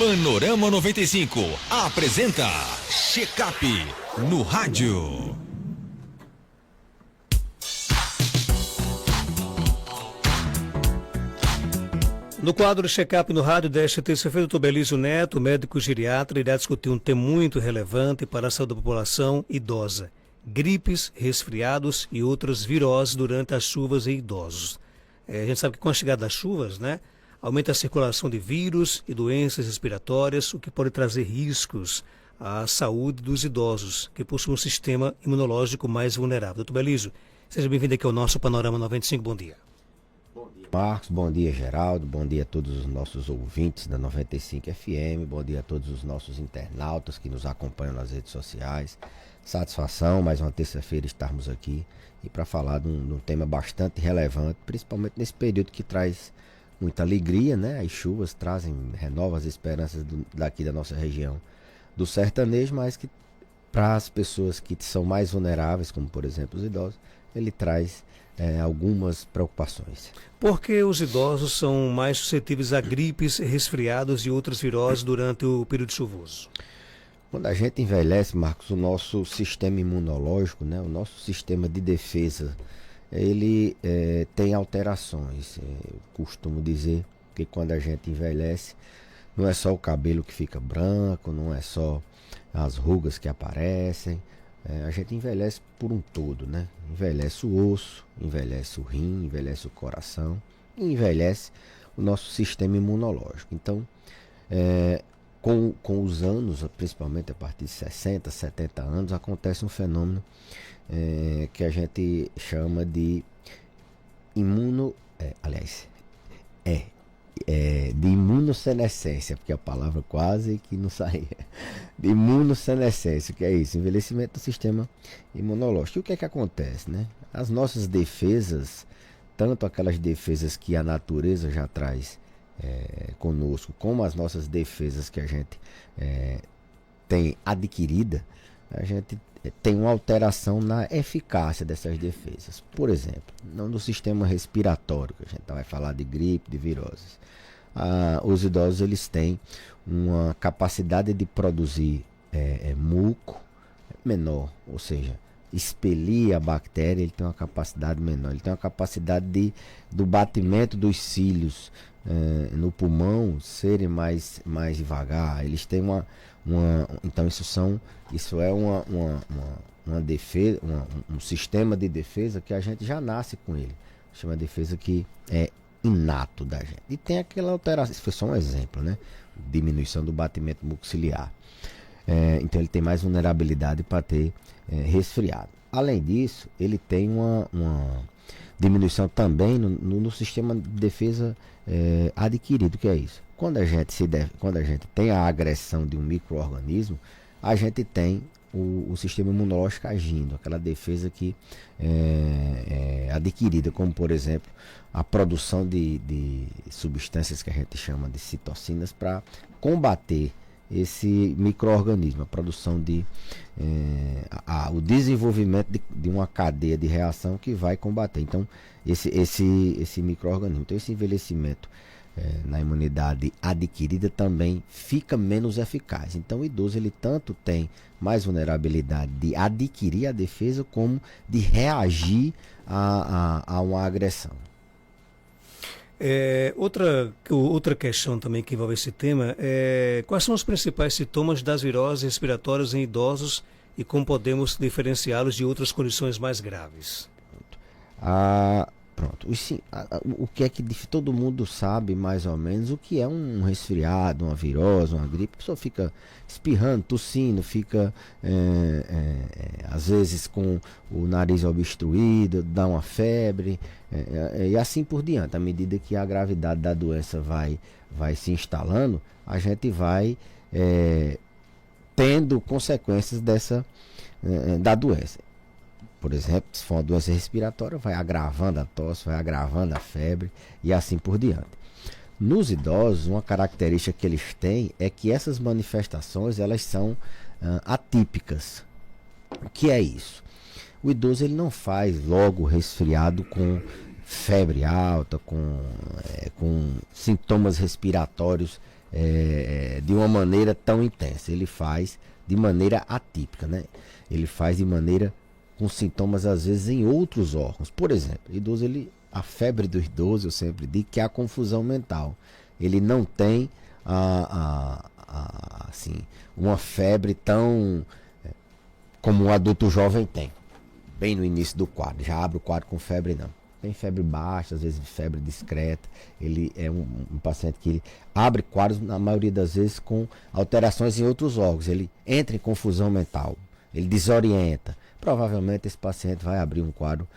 Panorama 95 apresenta Check-up no rádio. No quadro Check-up no rádio desta terça-feira, o Dr. Belísio Neto, médico geriatra, irá discutir um tema muito relevante para a saúde da população idosa: gripes, resfriados e outras viroses durante as chuvas em idosos. A gente sabe que com a chegada das chuvas, aumenta a circulação de vírus e doenças respiratórias, o que pode trazer riscos à saúde dos idosos, que possuem um sistema imunológico mais vulnerável. Dr. Belísio, seja bem-vindo aqui ao nosso Panorama 95. Bom dia. Bom dia, Marcos. Bom dia, Geraldo. Bom dia a todos os nossos ouvintes da 95 FM. Bom dia a todos os nossos internautas que nos acompanham nas redes sociais. Satisfação, mais uma terça-feira estarmos aqui e para falar de um tema bastante relevante, principalmente nesse período que traz muita alegria, As chuvas renovam as esperanças daqui da nossa região do sertanejo, mas que para as pessoas que são mais vulneráveis, como por exemplo os idosos, ele traz algumas preocupações. Por que os idosos são mais suscetíveis a gripes, resfriados e outras viroses durante o período chuvoso? Quando a gente envelhece, Marcos, o nosso sistema imunológico, o nosso sistema de defesa, ele tem alterações. Eu costumo dizer que quando a gente envelhece, não é só o cabelo que fica branco, não é só as rugas que aparecem, a gente envelhece por um todo, Envelhece o osso, envelhece o rim, envelhece o coração e envelhece o nosso sistema imunológico. Então, com os anos, principalmente a partir de 60, 70 anos, acontece um fenômeno que a gente chama de de imunossenescência, porque a palavra quase que não saía. De imunossenescência, que é isso, envelhecimento do sistema imunológico. E o que é que acontece, As nossas defesas, tanto aquelas defesas que a natureza já traz conosco, como as nossas defesas que a gente tem adquirida, a gente tem uma alteração na eficácia dessas defesas. Por exemplo, no sistema respiratório, que a gente vai falar de gripe, de viroses. Os idosos eles têm uma capacidade de produzir muco menor, ou seja, expelir a bactéria, ele tem uma capacidade menor, ele tem uma capacidade do batimento dos cílios no pulmão serem mais devagar, eles têm então isso é uma defesa, um sistema de defesa que a gente já nasce com ele, chama de defesa que é inato da gente, e tem aquela alteração, isso foi só um exemplo, diminuição do batimento mucociliar, então ele tem mais vulnerabilidade para ter resfriado. Além disso, ele tem uma diminuição também no sistema de defesa adquirido, que é isso. Quando a gente tem a agressão de um micro-organismo, a gente tem o sistema imunológico agindo, aquela defesa que é adquirida, como por exemplo a produção de substâncias que a gente chama de citocinas para combater esse micro-organismo, a produção o desenvolvimento de uma cadeia de reação que vai combater. Então, esse micro-organismo. Então, esse envelhecimento na imunidade adquirida também fica menos eficaz. Então, o idoso ele tanto tem mais vulnerabilidade de adquirir a defesa como de reagir a uma agressão. Outra questão também que envolve esse tema é quais são os principais sintomas das viroses respiratórias em idosos e como podemos diferenciá-los de outras condições mais graves? O que é que todo mundo sabe mais ou menos o que é um resfriado, uma virose, uma gripe. A pessoa fica espirrando, tossindo, fica às vezes com o nariz obstruído, dá uma febre e assim por diante. À medida que a gravidade da doença vai se instalando, a gente vai tendo consequências da doença. Por exemplo, se for uma doença respiratória, vai agravando a tosse, vai agravando a febre e assim por diante. Nos idosos, uma característica que eles têm é que essas manifestações elas são atípicas. O que é isso? O idoso ele não faz logo resfriado com febre alta, com sintomas respiratórios de uma maneira tão intensa. Ele faz de maneira atípica, né? Ele faz de maneira com sintomas às vezes em outros órgãos. Por exemplo, a febre do idoso, eu sempre digo que é a confusão mental. Ele não tem assim, uma febre tão como um adulto jovem tem, bem no início do quadro. Já abre o quadro com febre, não. Tem febre baixa, às vezes febre discreta. Ele é um paciente que ele abre quadros, na maioria das vezes, com alterações em outros órgãos. Ele entra em confusão mental, ele desorienta. Provavelmente esse paciente vai abrir um quadro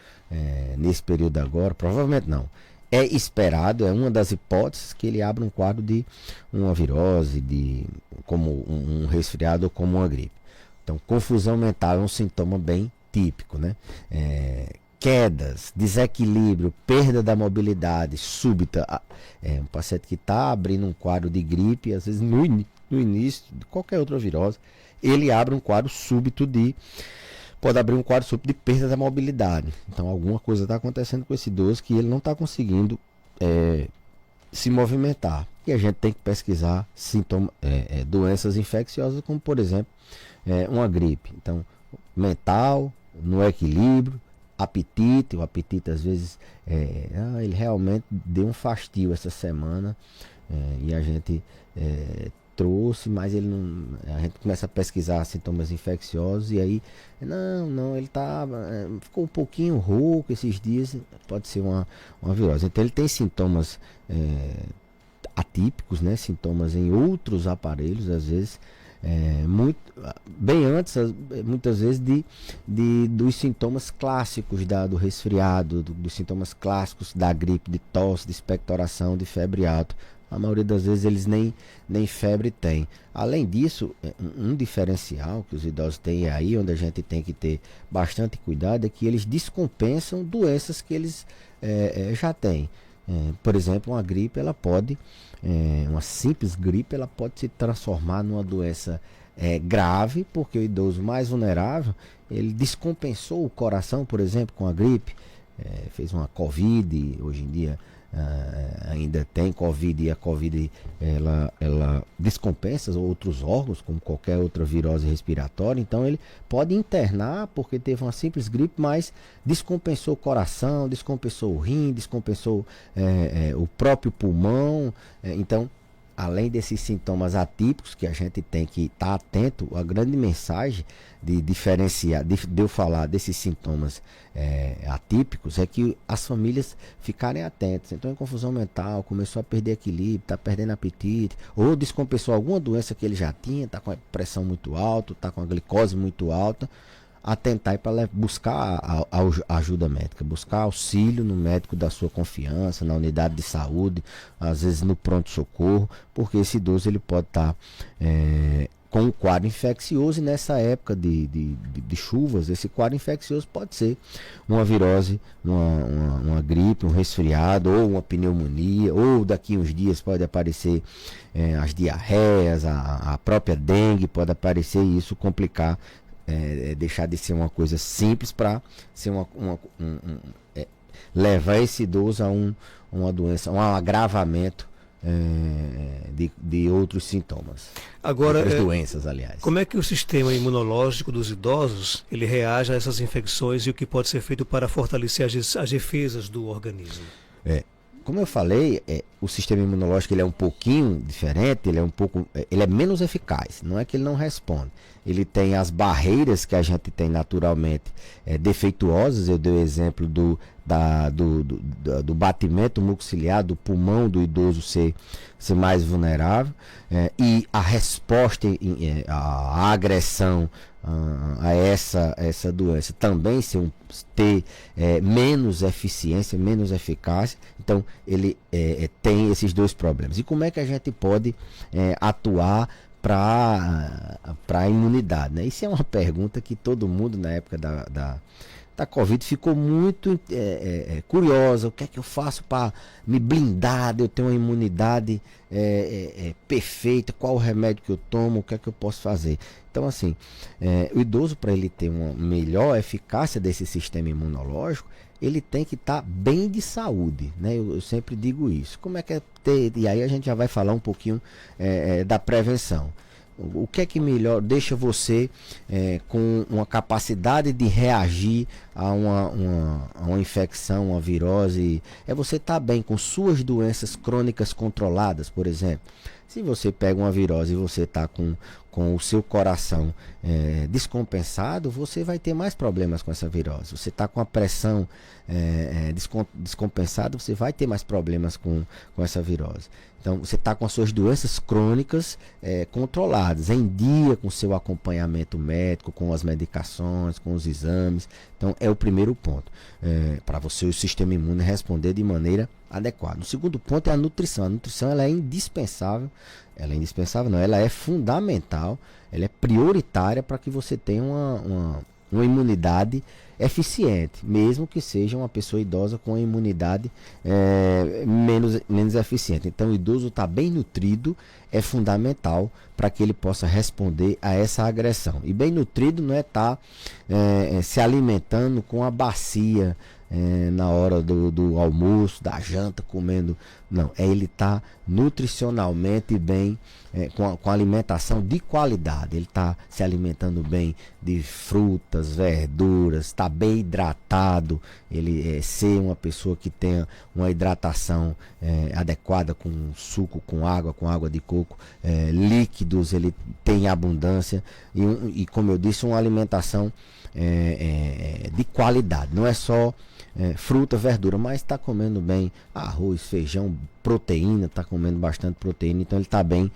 nesse período agora. Provavelmente não. É esperado, é uma das hipóteses que ele abra um quadro de uma virose, como um resfriado ou como uma gripe. Então, confusão mental é um sintoma bem típico, né? Quedas, desequilíbrio, perda da mobilidade súbita. Um paciente que está abrindo um quadro de gripe, às vezes no início de qualquer outra virose, ele abre um quadro súbito pode abrir um quadro súbito de perda da mobilidade. Então alguma coisa está acontecendo com esse idoso que ele não está conseguindo se movimentar. E a gente tem que pesquisar doenças infecciosas, como por exemplo uma gripe. Então, mental, no equilíbrio, apetite. O apetite às vezes ele realmente deu um fastio essa semana e a gente trouxe, mas ele não. A gente começa a pesquisar sintomas infecciosos e aí ele ficou um pouquinho rouco esses dias, pode ser uma virose. Então ele tem sintomas atípicos, né? Sintomas em outros aparelhos, às vezes bem antes, muitas vezes dos sintomas clássicos do resfriado, dos sintomas clássicos da gripe, de tosse, de expectoração, de febre alta. A maioria das vezes eles nem febre têm. Além disso, um diferencial que os idosos têm aí, onde a gente tem que ter bastante cuidado, é que eles descompensam doenças que eles já têm. Por exemplo, uma gripe, uma simples gripe, ela pode se transformar numa doença grave, porque o idoso mais vulnerável, ele descompensou o coração, por exemplo, com a gripe, fez uma Covid, hoje em dia ainda tem Covid, e a Covid ela descompensa outros órgãos, como qualquer outra virose respiratória. Então ele pode internar porque teve uma simples gripe, mas descompensou o coração, descompensou o rim, descompensou o próprio pulmão. Então, além desses sintomas atípicos que a gente tem que estar atento, a grande mensagem de diferenciar, de eu falar desses sintomas atípicos, é que as famílias ficarem atentas. Então, em confusão mental, começou a perder equilíbrio, está perdendo apetite, ou descompensou alguma doença que ele já tinha, está com a pressão muito alta, está com a glicose muito alta, atentar para buscar a ajuda médica, buscar auxílio no médico da sua confiança, na unidade de saúde, às vezes no pronto-socorro, porque esse idoso ele pode estar com um quadro infeccioso, e nessa época de chuvas, esse quadro infeccioso pode ser uma virose, uma gripe, um resfriado, ou uma pneumonia, ou daqui uns dias pode aparecer as diarreias, a própria dengue pode aparecer, e isso complicar, deixar de ser uma coisa simples para ser levar esse idoso a uma doença, um agravamento de outros sintomas. Agora, outras doenças, aliás. Como é que o sistema imunológico dos idosos ele reage a essas infecções e o que pode ser feito para fortalecer as defesas do organismo? Como eu falei, o sistema imunológico ele é um pouquinho diferente, ele é menos eficaz. Não é que ele não responde. Ele tem as barreiras que a gente tem naturalmente defeituosas. Eu dei o exemplo do batimento mucociliar, do pulmão do idoso ser mais vulnerável, e a resposta à agressão a essa doença também ter menos eficiência, menos eficácia. Então ele tem esses dois problemas. E como é que a gente pode atuar para a imunidade, né? Isso é uma pergunta que todo mundo na época da Covid ficou muito curiosa. O que é que eu faço para me blindar, eu tenho uma imunidade perfeita, qual o remédio que eu tomo, o que é que eu posso fazer? Então, assim, o idoso, para ele ter uma melhor eficácia desse sistema imunológico, ele tem que estar bem de saúde, né? Eu sempre digo isso. Como é que é ter, e aí a gente já vai falar um pouquinho da prevenção. O que é que melhor deixa você com uma capacidade de reagir a uma infecção, uma virose? É você estar bem com suas doenças crônicas controladas, por exemplo. Se você pega uma virose e você está com o seu coração descompensado, você vai ter mais problemas com essa virose. Você está com a pressão descompensada, você vai ter mais problemas com essa virose. Então, você está com as suas doenças crônicas controladas, em dia, com o seu acompanhamento médico, com as medicações, com os exames. Então, é o primeiro ponto, para você, o sistema imune, responder de maneira adequada. O segundo ponto é a nutrição. A nutrição ela é indispensável. Ela é indispensável, não, ela é fundamental, ela é prioritária para que você tenha uma imunidade eficiente, mesmo que seja uma pessoa idosa com a imunidade menos eficiente. Então, o idoso está bem nutrido, é fundamental para que ele possa responder a essa agressão. E bem nutrido não é estar se alimentando com a bacia na hora do almoço, da janta, comendo. Não, é ele estar nutricionalmente bem, com alimentação de qualidade. Ele está se alimentando bem de frutas, verduras, está bem hidratado. Ele ser uma pessoa que tenha uma hidratação adequada, com suco, com água de coco, líquidos, ele tem abundância. E como eu disse, uma alimentação de qualidade. Não é só fruta, verdura, mas está comendo bem arroz, feijão, proteína, está comendo bastante proteína, então ele está bem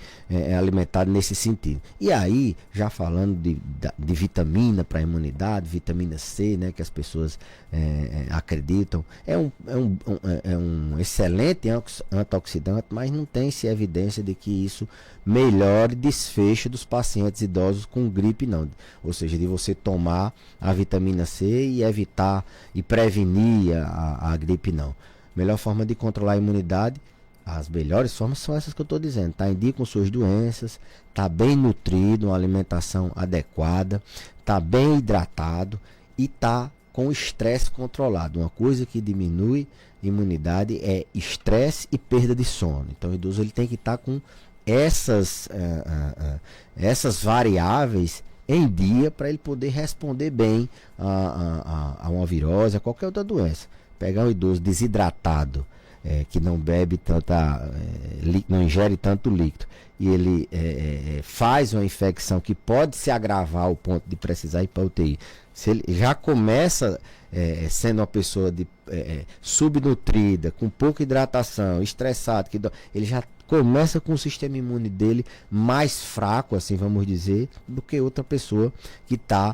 alimentado nesse sentido. E aí, já falando de vitamina para a imunidade, vitamina C, né, que as pessoas acreditam, é um excelente antioxidante, mas não tem-se evidência de que isso melhore desfecho dos pacientes idosos com gripe, não. Ou seja, de você tomar a vitamina C e evitar e prevenir a gripe, não. Melhor forma de controlar a imunidade, as melhores formas são essas que eu estou dizendo. Está em dia com suas doenças, está bem nutrido, uma alimentação adequada, está bem hidratado e está com o estresse controlado. Uma coisa que diminui imunidade é estresse e perda de sono. Então o idoso ele tem que estar com essas variáveis em dia para ele poder responder bem a uma virose, a qualquer outra doença. Pegar um idoso desidratado, que não bebe tanta, não ingere tanto líquido, e ele faz uma infecção que pode se agravar ao ponto de precisar ir para UTI. Se ele já começa sendo uma pessoa subnutrida, com pouca hidratação, estressado, ele já começa com o sistema imune dele mais fraco, assim vamos dizer, do que outra pessoa que está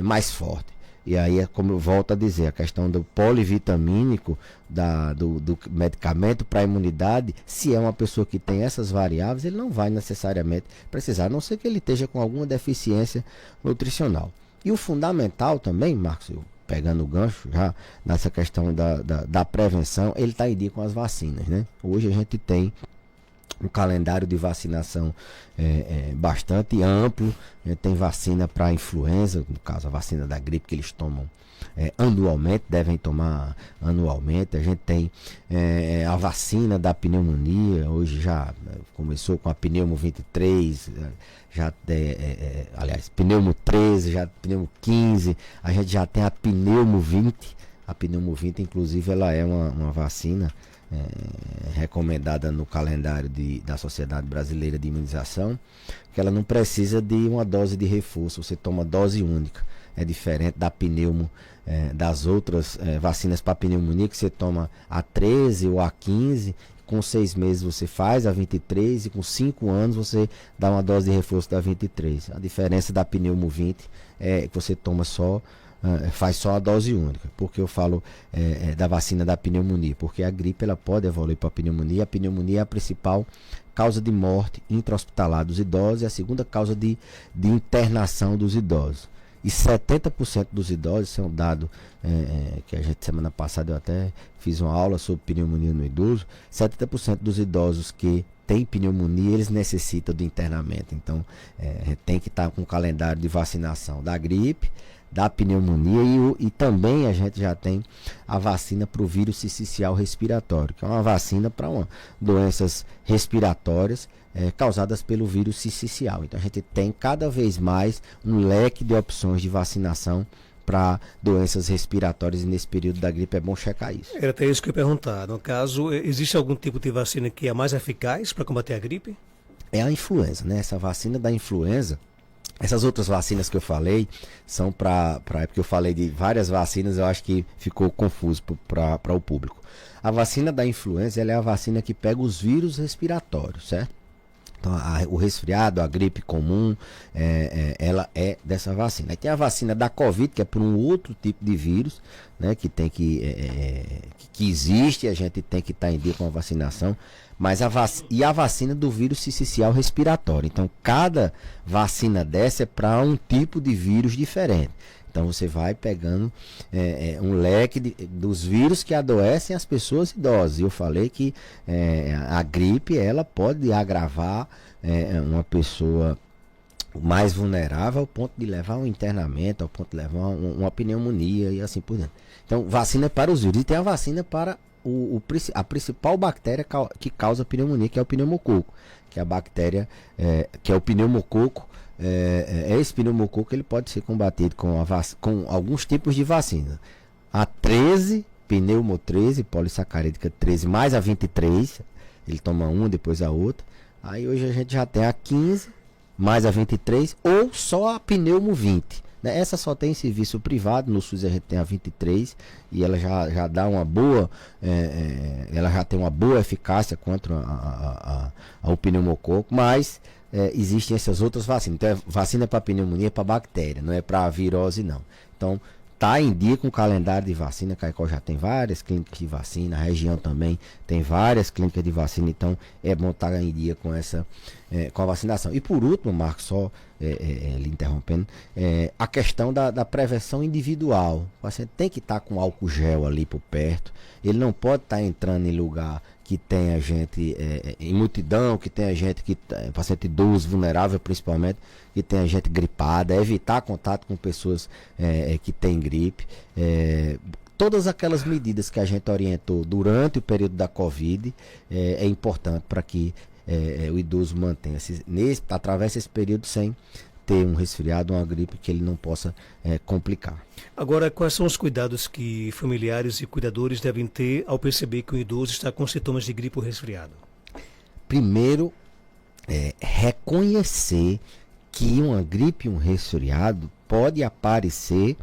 mais forte. E aí, como eu volto a dizer, a questão do polivitamínico, do medicamento para a imunidade, se é uma pessoa que tem essas variáveis, ele não vai necessariamente precisar, a não ser que ele esteja com alguma deficiência nutricional. E o fundamental também, Marcos, pegando o gancho já nessa questão da prevenção, ele está em dia com as vacinas, né? Hoje a gente tem um calendário de vacinação bastante amplo. Tem vacina para influenza, no caso a vacina da gripe, que eles tomam anualmente, devem tomar anualmente. A gente tem a vacina da pneumonia, hoje já começou com a pneumo 23, aliás, pneumo 13, já pneumo 15, a gente já tem a pneumo 20. A pneumo 20, inclusive, ela é uma vacina recomendada no calendário da Sociedade Brasileira de Imunização, que ela não precisa de uma dose de reforço, você toma dose única. É diferente da pneumo, das outras vacinas para pneumonia, que você toma a 13 ou a 15, com 6 meses você faz a 23 e com 5 anos você dá uma dose de reforço da 23. A diferença da pneumo 20 é que você toma faz só a dose única. Porque eu falo da vacina da pneumonia? Porque a gripe ela pode evoluir para a pneumonia. A pneumonia é a principal causa de morte intra-hospitalar dos idosos e a segunda causa de internação dos idosos. E 70% dos idosos, isso é um dado que a gente, semana passada, eu até fiz uma aula sobre pneumonia no idoso. 70% dos idosos que têm pneumonia, eles necessitam de internamento. Então, tem que estar com o calendário de vacinação da gripe, da pneumonia e também a gente já tem a vacina para o vírus sincicial respiratório, que é uma vacina para doenças respiratórias causadas pelo vírus sincicial. Então a gente tem cada vez mais um leque de opções de vacinação para doenças respiratórias, e nesse período da gripe é bom checar isso. Era até isso que eu ia perguntar. No caso, existe algum tipo de vacina que é mais eficaz para combater a gripe? É a influenza, né? Essa vacina da influenza, essas outras vacinas que eu falei, são porque eu falei de várias vacinas, eu acho que ficou confuso para o público. A vacina da influenza, ela é a vacina que pega os vírus respiratórios, certo? Então, o resfriado, a gripe comum, ela é dessa vacina. Aí tem a vacina da Covid, que é por um outro tipo de vírus, né, que existe, a gente tem que estar em dia com a vacinação, mas a vacina do vírus sincicial respiratório. Então, cada vacina dessa é para um tipo de vírus diferente. Então você vai pegando um leque dos vírus que adoecem as pessoas idosas. E eu falei que a gripe ela pode agravar uma pessoa mais vulnerável ao ponto de levar um internamento, ao ponto de levar uma pneumonia e assim por diante. Então vacina para os vírus. E tem a vacina para a principal bactéria que causa pneumonia, que é o pneumococo. Que é a bactéria, que é o pneumococo. Esse pneumococo ele pode ser combatido com alguns tipos de vacina. A 13, pneumo 13, polissacarídica 13, mais a 23, ele toma uma, depois a outra. Aí hoje a gente já tem a 15, mais a 23, ou só a pneumo 20. Né? Essa só tem em serviço privado, no SUS a gente tem a 23, e ela já dá uma boa, ela já tem uma boa eficácia contra ao pneumococo, mas existem essas outras vacinas. Então, vacina para pneumonia é para bactéria, não é para virose, não. Então, está em dia com o calendário de vacina. Caicó já tem várias clínicas de vacina, a região também tem várias clínicas de vacina, então é bom estar em dia com com a vacinação. E por último, Marcos, só lhe interrompendo, a questão da prevenção individual. O paciente tem que estar com álcool gel ali por perto, ele não pode estar entrando em lugar que tenha gente em multidão, que tenha gente paciente idoso, vulnerável principalmente, que tenha gente gripada, evitar contato com pessoas que têm gripe. Todas aquelas medidas que a gente orientou durante o período da Covid é importante para que o idoso mantenha, atravesse esse período sem ter um resfriado, uma gripe que ele não possa complicar. Agora, quais são os cuidados que familiares e cuidadores devem ter ao perceber que o idoso está com sintomas de gripe ou resfriado? Primeiro, reconhecer que uma gripe e um resfriado pode aparecer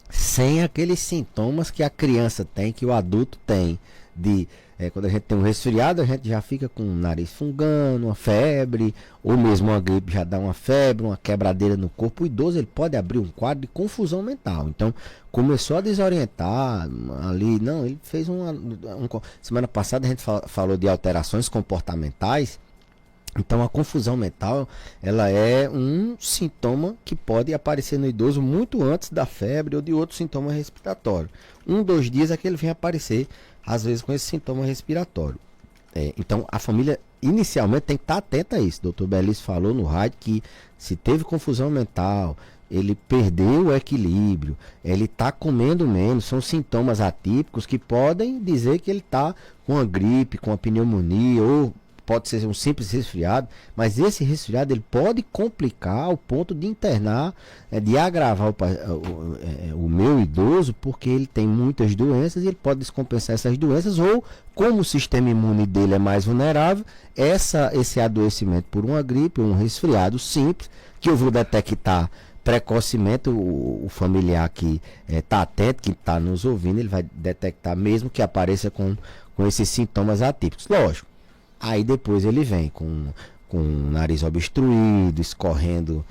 sem aqueles sintomas que a criança tem, que o adulto tem, quando a gente tem um resfriado, a gente já fica com o nariz fungando, uma febre, ou mesmo uma gripe já dá uma febre, uma quebradeira no corpo. O idoso ele pode abrir um quadro de confusão mental. Então, começou a desorientar ali. Não, ele fez semana passada a gente falou de alterações comportamentais. Então, a confusão mental, ela é um sintoma que pode aparecer no idoso muito antes da febre ou de outro sintoma respiratório. 2 dias é que ele vem aparecer, às vezes, com esse sintoma respiratório. Então, a família, inicialmente, tem que estar atenta a isso. O Dr. Belício falou no rádio que se teve confusão mental, ele perdeu o equilíbrio, ele está comendo menos, são sintomas atípicos que podem dizer que ele está com uma gripe, com uma pneumonia, ou pode ser um simples resfriado, mas esse resfriado ele pode complicar ao ponto de internar, de agravar o meu idoso, porque ele tem muitas doenças e ele pode descompensar essas doenças, ou como o sistema imune dele é mais vulnerável, esse adoecimento por uma gripe, um resfriado simples, que eu vou detectar precocemente, o familiar que está atento, que está nos ouvindo, ele vai detectar mesmo que apareça com esses sintomas atípicos. Lógico. Aí depois ele vem com o nariz obstruído, escorrendo,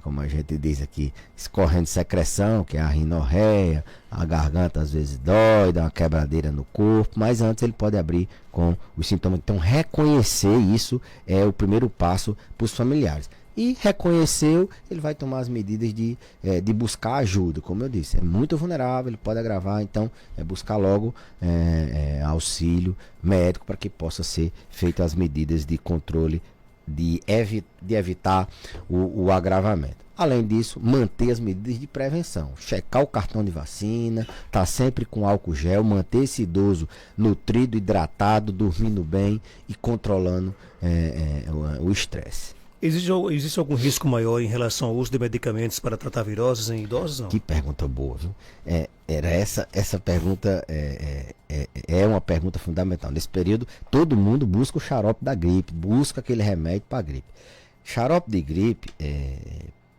como a gente diz aqui, escorrendo secreção, que é a rinorreia, a garganta às vezes dói, dá uma quebradeira no corpo, mas antes ele pode abrir com os sintomas. Então reconhecer isso é o primeiro passo para os familiares. E reconheceu, ele vai tomar as medidas de buscar ajuda. Como eu disse, é muito vulnerável, ele pode agravar, então buscar logo auxílio médico para que possa ser feitas as medidas de controle de evitar o agravamento. Além disso, manter as medidas de prevenção, checar o cartão de vacina, estar sempre com álcool gel, manter esse idoso nutrido, hidratado, dormindo bem e controlando o estresse. Existe algum risco maior em relação ao uso de medicamentos para tratar viroses em idosos? Não? Que pergunta boa, viu? Essa pergunta é uma pergunta fundamental. Nesse período, todo mundo busca o xarope da gripe, busca aquele remédio para a gripe. Xarope de gripe,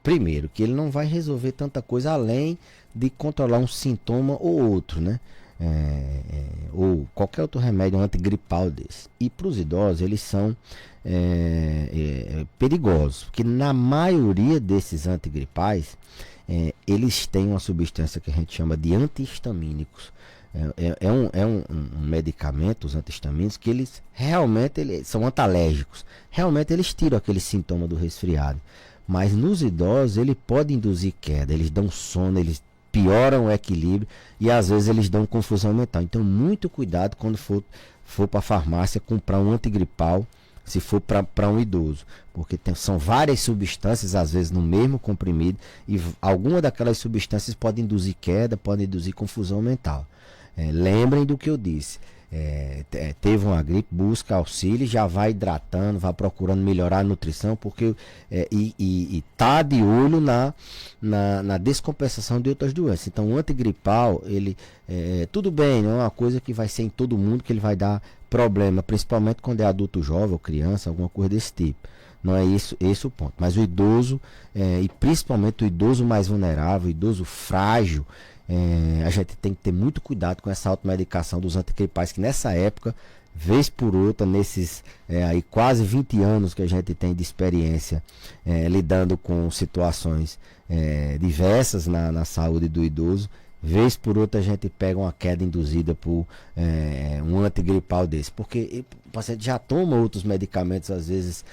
primeiro, que ele não vai resolver tanta coisa além de controlar um sintoma ou outro, né? Ou qualquer outro remédio antigripal desse. E para os idosos, eles são perigosos, porque na maioria desses antigripais, eles têm uma substância que a gente chama de antihistamínicos. Um medicamento, os antihistamínicos, que eles realmente são antalérgicos. Realmente eles tiram aquele sintoma do resfriado. Mas nos idosos, ele pode induzir queda, eles dão sono, eles pioram o equilíbrio e às vezes eles dão confusão mental. Então, muito cuidado quando for para a farmácia comprar um antigripal, se for para um idoso, porque são várias substâncias, às vezes no mesmo comprimido, e alguma daquelas substâncias pode induzir queda, pode induzir confusão mental. Lembrem do que eu disse. Teve uma gripe, busca auxílio, já vai hidratando, vai procurando melhorar a nutrição, porque tá de olho na descompensação de outras doenças. Então, o antigripal, ele tudo bem, não é uma coisa que vai ser em todo mundo, que ele vai dar problema, principalmente quando é adulto jovem ou criança, alguma coisa desse tipo. Não é esse o ponto. Mas o idoso, e principalmente o idoso mais vulnerável, o idoso frágil, a gente tem que ter muito cuidado com essa automedicação dos antigripais, que nessa época, vez por outra, nesses aí quase 20 anos que a gente tem de experiência lidando com situações diversas na saúde do idoso, vez por outra a gente pega uma queda induzida por um antigripal desse, porque o paciente já toma outros medicamentos, às vezes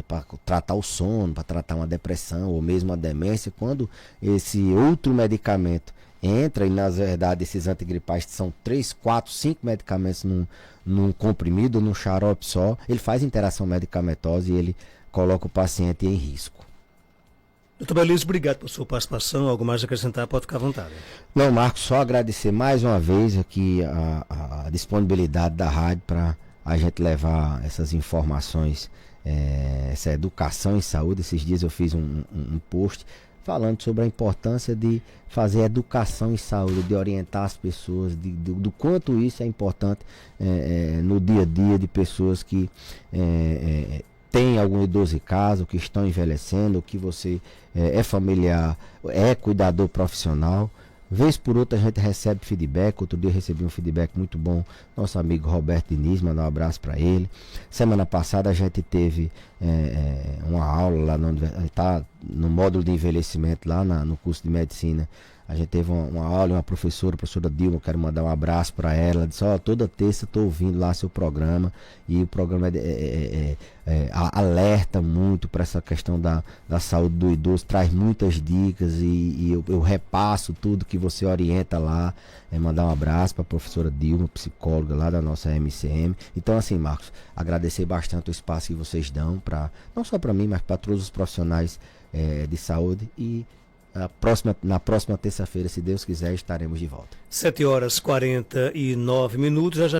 para tratar o sono, para tratar uma depressão ou mesmo a demência. Quando esse outro medicamento entra, e na verdade esses antigripais são 3, 4, 5 medicamentos num comprimido, num xarope só, ele faz interação medicamentosa e ele coloca o paciente em risco. Doutor Belísio, obrigado por sua participação. Algo mais a acrescentar, pode ficar à vontade. Não, Marcos, só agradecer mais uma vez aqui a disponibilidade da rádio para a gente levar essas informações, essa educação em saúde. Esses dias eu fiz um post falando sobre a importância de fazer educação em saúde, de orientar as pessoas, do quanto isso é importante no dia a dia de pessoas que tem algum idoso em casa, que estão envelhecendo, que você é familiar, é cuidador profissional. Vez por outra a gente recebe feedback. Outro dia eu recebi um feedback muito bom, nosso amigo Roberto Diniz, mandar um abraço para ele. Semana passada a gente teve uma aula lá no módulo de envelhecimento, lá no curso de medicina. A gente teve uma aula, uma professora, a professora Dilma, quero mandar um abraço para ela. Ela disse: toda terça estou ouvindo lá seu programa, e o programa alerta muito para essa questão da saúde do idoso, traz muitas dicas, e eu repasso tudo que você orienta lá. Mandar um abraço para a professora Dilma, psicóloga lá da nossa MCM. Então, assim, Marcos, agradecer bastante o espaço que vocês dão, não só para mim, mas para todos os profissionais de saúde. E na próxima terça-feira, se Deus quiser, estaremos de volta. 7h49. Já